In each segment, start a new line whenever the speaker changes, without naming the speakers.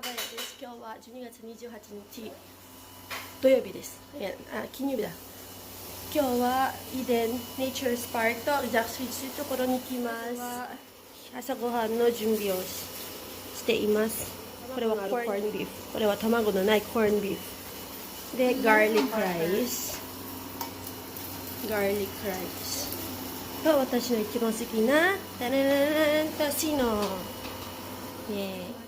バヤです。今日は12月28日土曜日です。金曜日だ。今日はイデンネイチャースパークとジャクシーというところに来ます。朝ごはんの準備をしています。これはコーンビーフ。これは卵のないコーンビーフ。で、ガーリックライス。と私の一番好きなタララランタシノ。イエーイ。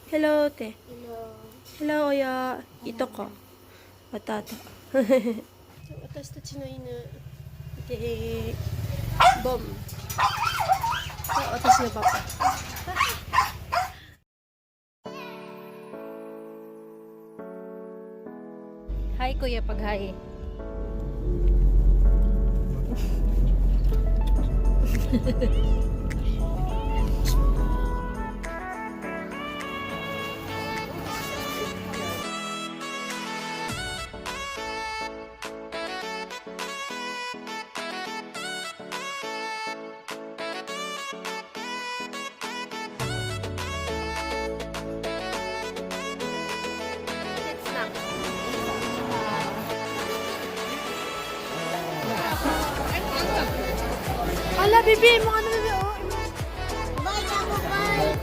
Hello って。Hello や。いとこ。わたた。私たちの犬でボン。私のパパ。Hi Kuya Pag-hi. Ala, bibi mo ano bibi oh. Bye, ako bye.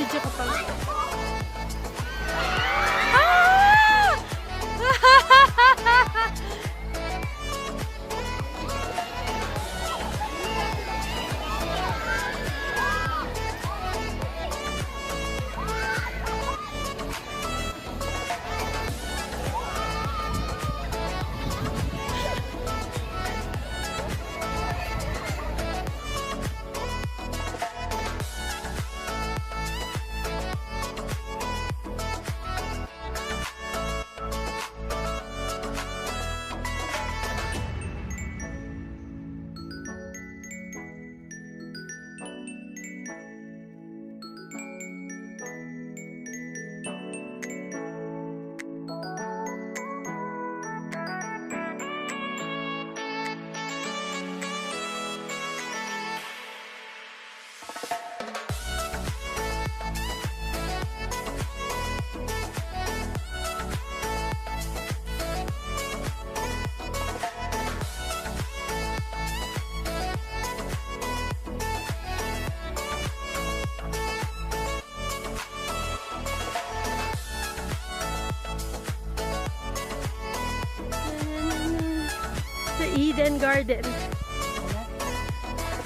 Video ko pa. The Eden Garden.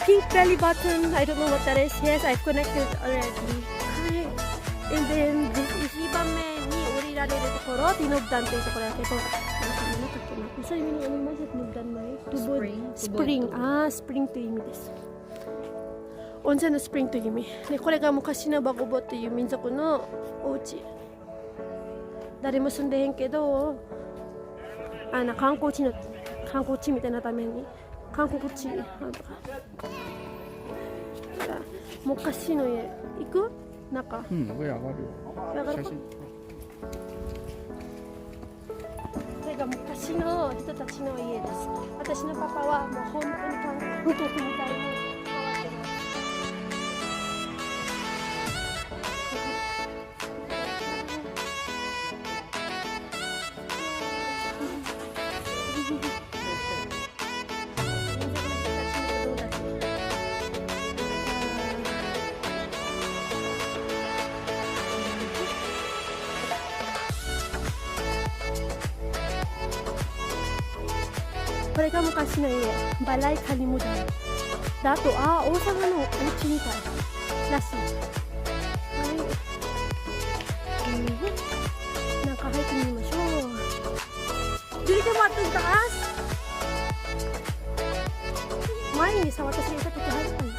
Pink belly button. I don't know what that is. Yes, I've connected already. Hi. And then this is 2番目に降りられるところ、Tinubdan というところだけど、なんだっけな。Isa yung ano mas Tinubdan may tubod. Spring. Spring という意味です。温泉のスプリングという意味。で、これが昔のバゴボという民族のお家。誰も住んでへんけど、観光地みたいなために韓国地なんとか昔の家行く中
上上がるよ
上がるかこれが昔の人たちの家です。私のパパはもう本当に韓国みたいに変わってます。これが昔の家、バライカリムダン。で、あと、王様のお家みたいらしい。はい。中入ってみましょう。Dili ka mo atong taas. 前にさ、私がいた時入ったの。も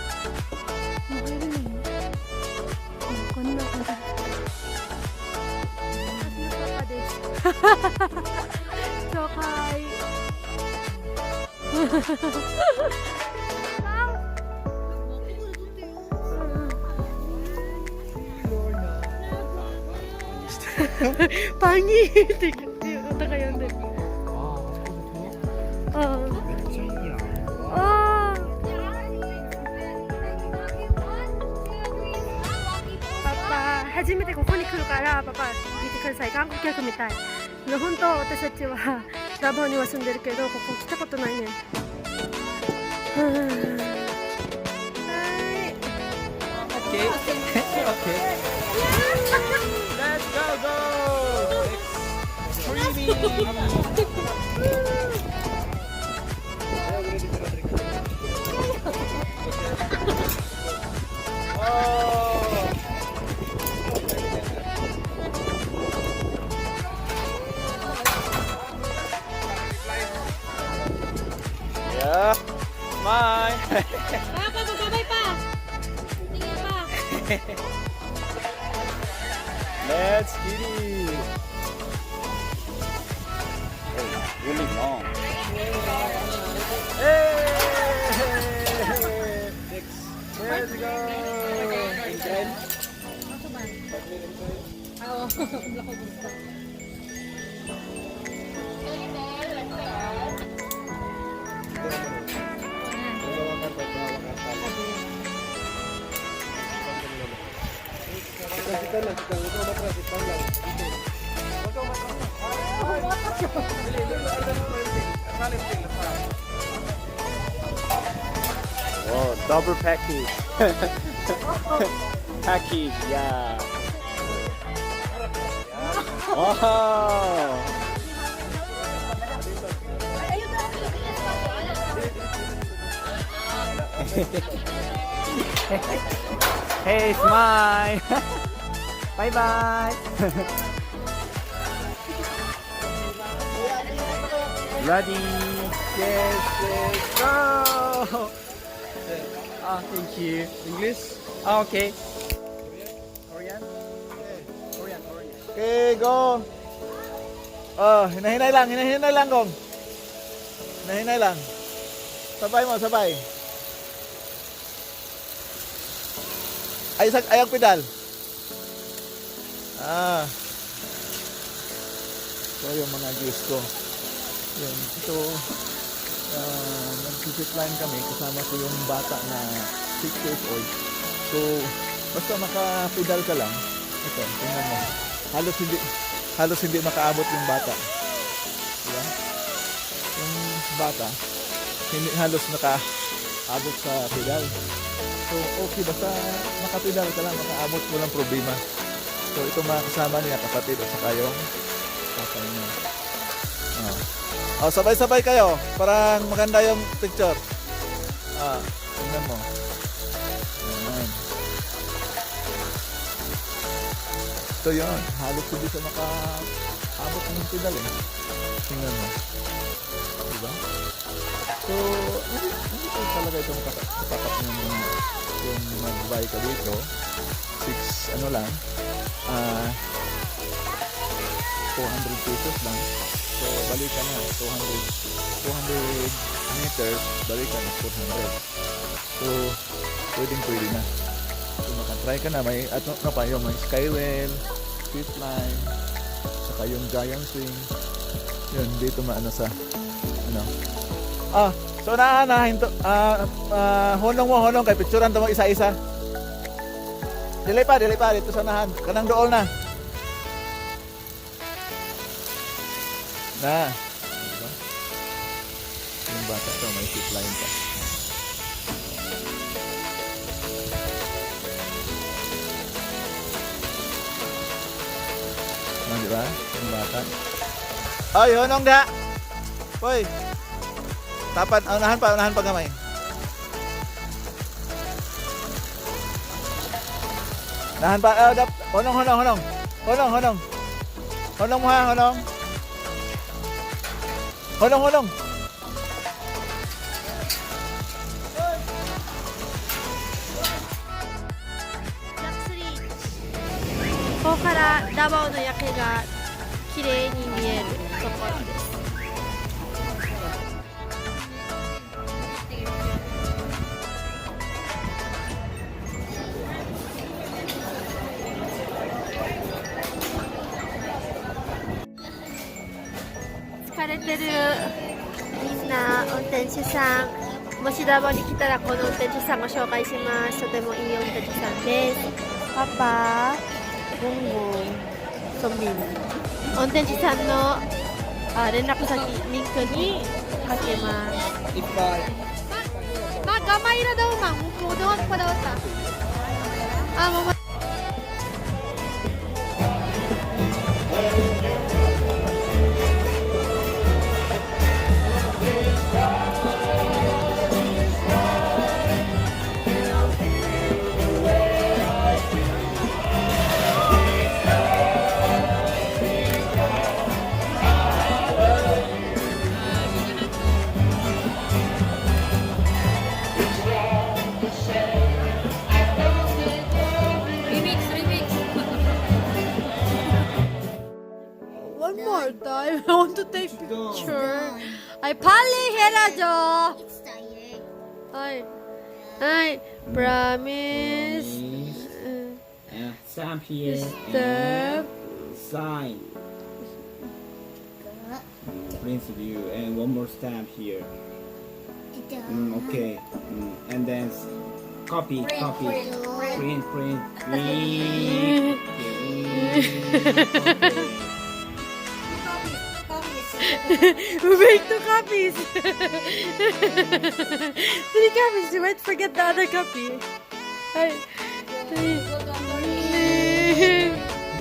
う入れないよ。こんな感じ。私のパパです。紹介。방이 되게 어디가 연대.パパ、初めてここに来るからパパ見てください。韓国客みたい。本当私たちはダバオには住んでるけどここ来たことないね。はい。
Okay. Okay. Let's go! Yeah. Smile.
Magkabay pa. Tingin pa.
Let's get it. Oh, really long. Hey! Let's go. Intern. Oh, double package. Package, yeah. Wow. Hey, smile. Bye bye. Ready? Yes, yes, go. Thank you. English? Okay. Korean? Korean. Okay, go. Hinahinay lang, Gong. Hinahinay lang. Sabay mo, sabay. Ayang pedal. So yung mga views ko. Yun, ito nag-zipline kami kasama ko yung bata na 6 years old. So basta makapedal ka lang, ito, tingnan mo, halos hindi makaabot yung bata, diba? Yung bata hindi halos nakaabot sa pedal. So okay, basta makapedal ka lang, makaabot, walang problema. So ito mga kasama niya, kapatid at saka yung tatay niya. Sabay-sabay kayo. Parang maganda yung picture. Tingnan mo. Ayan. Ito yun. Halos hindi siya makaabot ng pedal eh. Tingnan mo. Diba? So, hindi ko talaga ito makapakat yung mag-buy ka dito. 6 ano lang. 400 pesos lang. So, balikan na. 200 meters, balikan na 400. So, pwede na. So, makatry ka na. May, ano pa yung may skywell, zipline, saka yung giant swing. Yun, dito maano sa, ano. So naanahin to, honong kay picturean to mo isa-isa. Delay pa, dito sa nahan. Kanang dool na. Diba? Yung bata to, may zipline pa. Diba? Yung bata. Ay, honong da! Hoy! Tapan, unahan pa gamay. Unahan pa, honong. Honong mo ha, honong. Honong.
ここからダバオの夜景が綺麗に見えるところです。疲れてるみんな運転手さん、もしダバオに来たらこの運転手さんご紹介します。とてもいい運転手さんです。パパ、ゴンゴン、ソミン。運転手さんの連絡先リンクにかけます。
いっぱい。
Gamay na daw, ma'am. Doon pa daw ta. Mama. One more time. I want to take picture. I 빨리 해라죠. I promise.
Stamp here.
Step.
Sign. Prince view and one more stamp here. Okay. And then copy. Print.
We make 2 copies. 3 copies. You might forget the other copy. Ay.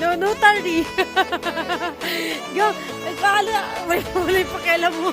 No, notary. Go. Ay, paala. May pakialam mo.